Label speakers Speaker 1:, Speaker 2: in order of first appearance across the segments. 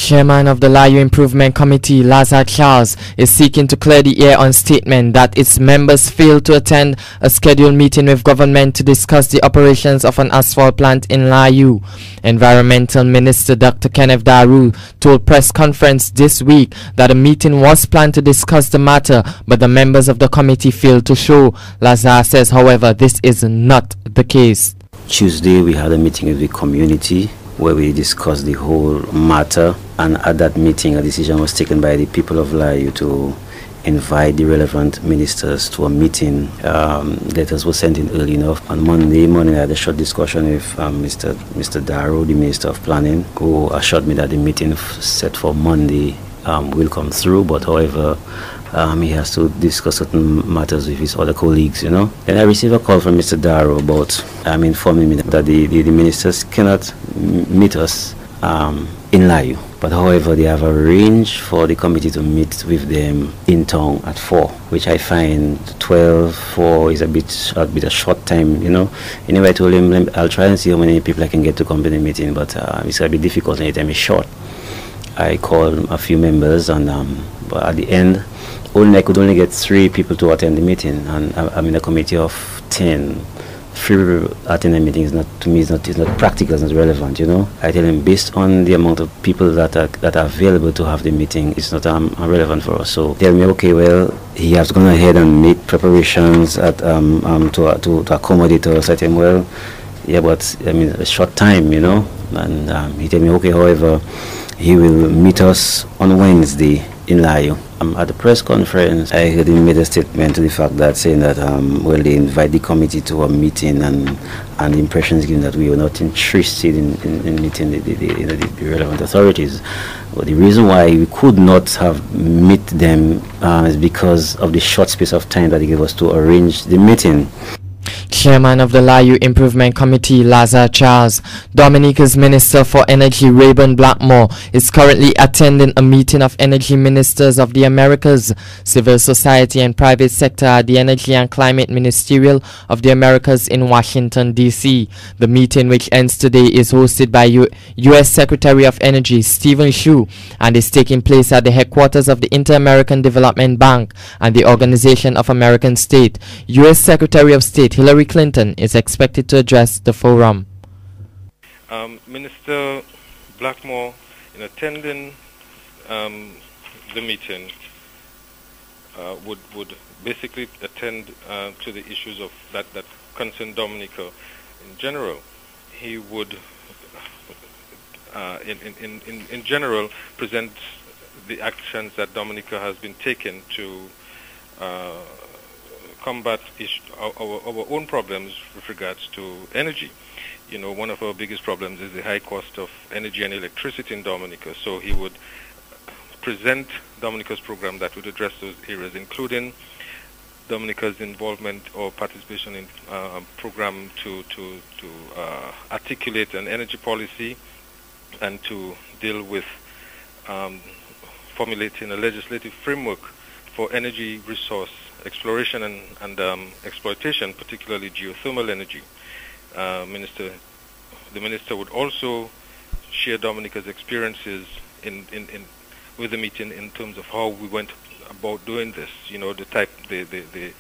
Speaker 1: Chairman of the Layu Improvement Committee, Lazar Charles, is seeking to clear the air on statement that its members failed to attend a scheduled meeting with government to discuss the operations of an asphalt plant in Layu. Environmental Minister Dr. Kenneth Daru told press conference this week that a meeting was planned to discuss the matter, but the members of the committee failed to show. Lazar says, however, this is not the case.
Speaker 2: Tuesday, we had a meeting with the community where we discussed the whole matter, and at that meeting a decision was taken by the people of Layu to invite the relevant ministers to a meeting. Letters were sent in early enough. On Monday morning I had a short discussion with Mr. Darrow, the Minister of Planning, who assured me that the meeting set for Monday will come through, but however he has to discuss certain matters with his other colleagues, And I received a call from Mr. Darrow about informing me that the ministers cannot meet us in Layu. But however, they have arranged for the committee to meet with them in town at 4, which I find 12:4 is a bit a short time, Anyway, I told him I'll try and see how many people I can get to come to the meeting, but it's going to be difficult and the time is short. I called a few members, and but at the end, I could only get 3 people to attend the meeting, and I'm in a committee of 10. 3 people attending the meeting is not, to me, it's not practical, it's not relevant, I tell him based on the amount of people that are available to have the meeting, it's not relevant for us. So tell me, okay, well, he has gone ahead and made preparations to accommodate us. I tell him, well, yeah, but a short time, and he tell me, okay, however, he will meet us on Wednesday in Layu. At the press conference, I heard him made a statement to the fact that saying that they invite the committee to a meeting, and the impression is given that we were not interested in meeting the relevant authorities. But the reason why we could not have met them is because of the short space of time that they gave us to arrange the meeting.
Speaker 1: Chairman of the Layu Improvement Committee, Lazar Charles, Dominica's Minister for Energy, Rayburn Blackmore, is currently attending a meeting of energy ministers of the Americas, civil society and private sector at the Energy and Climate Ministerial of the Americas in Washington, D.C. The meeting, which ends today, is hosted by U.S. Secretary of Energy, Stephen Chu, and is taking place at the headquarters of the Inter-American Development Bank and the Organization of American States. U.S. Secretary of State Hillary Clinton is expected to address the forum.
Speaker 3: Minister Blackmore, in attending the meeting, would basically attend to the issues of that concern Dominica in general. He would, in general, present the actions that Dominica has been taken to combat our own problems with regards to energy. One of our biggest problems is the high cost of energy and electricity in Dominica. So he would present Dominica's program that would address those areas, including Dominica's involvement or participation in a program to articulate an energy policy and to deal with formulating a legislative framework for energy resource exploration and exploitation, particularly geothermal energy. The minister would also share Dominica's experiences with the meeting in terms of how we went about doing this. The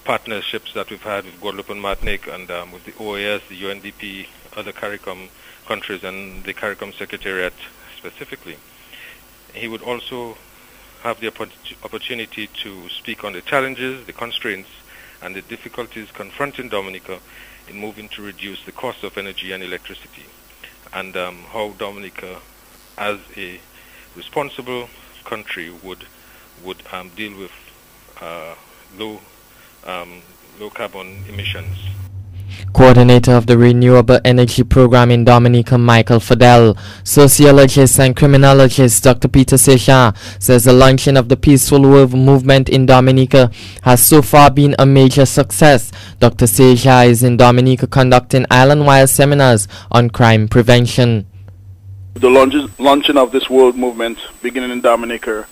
Speaker 3: partnerships that we've had with Guadeloupe and Martinique, and with the OAS, the UNDP, other CARICOM countries, and the CARICOM Secretariat specifically. He would also have the opportunity to speak on the challenges, the constraints, and the difficulties confronting Dominica in moving to reduce the cost of energy and electricity, and how Dominica, as a responsible country, would deal with low carbon emissions.
Speaker 1: Coordinator of the Renewable Energy Program in Dominica, Michael Fidel, sociologist and criminologist Dr. Peter Seja, says the launching of the Peaceful World movement in Dominica has so far been a major success. Dr. Seja is in Dominica conducting island-wide seminars on crime prevention.
Speaker 4: The launching of this world movement beginning in Dominica,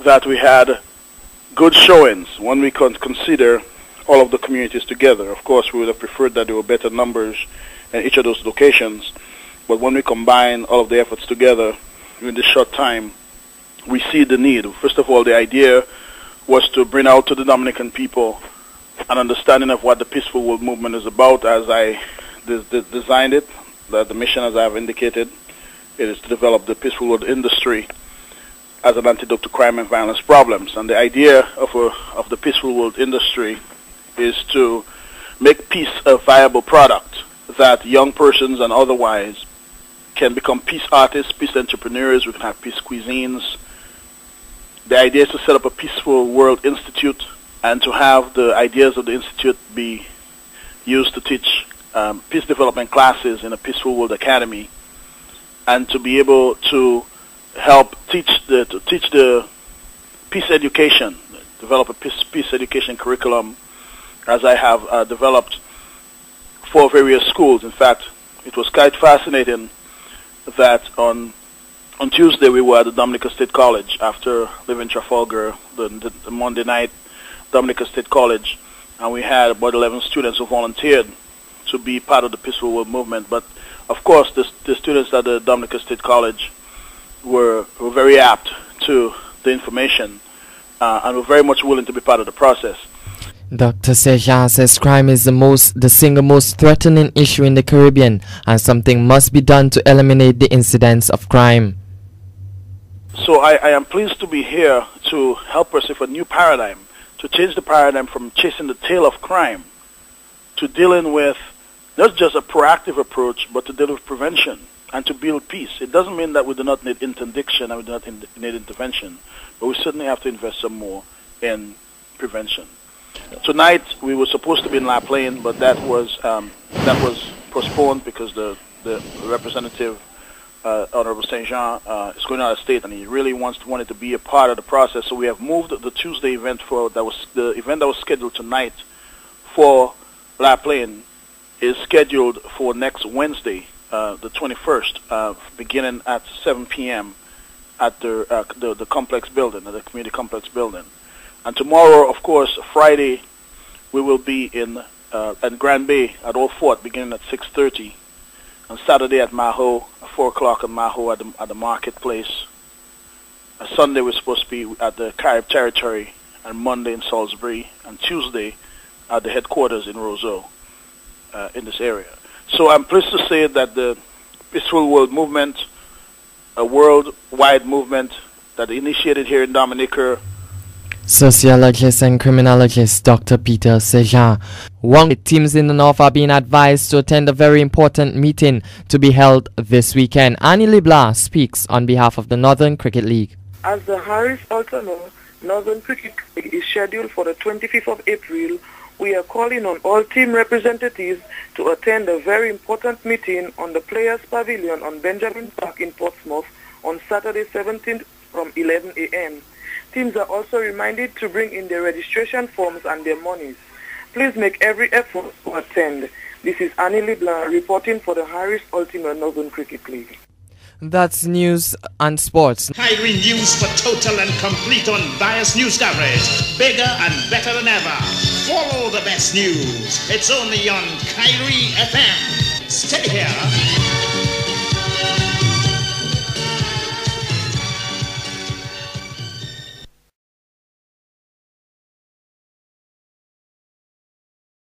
Speaker 4: that we had good showings when we could consider all of the communities together. Of course, we would have preferred that there were better numbers in each of those locations, but when we combine all of the efforts together in this short time, we see the need. First of all, the idea was to bring out to the Dominican people an understanding of what the Peaceful World Movement is about as I designed it. The mission, as I have indicated, it is to develop the peaceful world industry as an antidote to crime and violence problems. And the idea of the peaceful world industry is to make peace a viable product that young persons and otherwise can become peace artists, peace entrepreneurs. We can have peace cuisines. The idea is to set up a Peaceful World Institute and to have the ideas of the institute be used to teach peace development classes in a Peaceful World Academy, and to be able to help teach the peace education, develop a peace education curriculum, as I have developed for various schools. In fact, it was quite fascinating that on Tuesday we were at the Dominica State College after leaving Trafalgar the Monday night, Dominica State College, and we had about 11 students who volunteered to be part of the Peaceful World Movement. But of course, the students at the Dominica State College were very apt to the information and were very much willing to be part of the process.
Speaker 1: Dr. Sejan says crime is the single most threatening issue in the Caribbean, and something must be done to eliminate the incidence of crime.
Speaker 4: So I am pleased to be here to help us with a new paradigm, to change the paradigm from chasing the tail of crime to dealing with not just a proactive approach, but to deal with prevention and to build peace. It doesn't mean that we do not need interdiction and we do not need intervention, but we certainly have to invest some more in prevention. Tonight we were supposed to be in La Plaine, but that was postponed because the representative, Honorable St. Jean, is going out of state, and he really wanted to be a part of the process. So we have moved the Tuesday event the event that was scheduled tonight for La Plaine is scheduled for next Wednesday, the 21st, beginning at 7 p.m. at the complex building, at the community complex building. And tomorrow, of course, Friday, we will be in Grand Bay at Old Fort, beginning at 6:30. On Saturday at Maho, at 4 o'clock at Maho at the marketplace. Sunday we're supposed to be at the Carib Territory, and Monday in Salisbury, and Tuesday at the headquarters in Roseau, in this area. So I'm pleased to say that the Peaceful World Movement, a worldwide movement that initiated here in Dominica.
Speaker 1: Sociologist and criminologist Dr. Peter Sejan. One teams in the north are being advised to attend a very important meeting to be held this weekend. Annie Libla speaks on behalf of the Northern Cricket League.
Speaker 5: As the Harris Ultima Northern Cricket League is scheduled for the 25th of April, we are calling on all team representatives to attend a very important meeting on the Players Pavilion on Benjamin Park in Portsmouth on Saturday 17th from 11 a.m. Teams are also reminded to bring in their registration forms and their monies. Please make every effort to attend. This is Annie Leblanc reporting for the Harris Ultima Northern Cricket League.
Speaker 1: That's news and sports.
Speaker 6: Kairifm News for total and complete unbiased news coverage. Bigger and better than ever. Follow the best news. It's only on Kairifm FM. Stay here.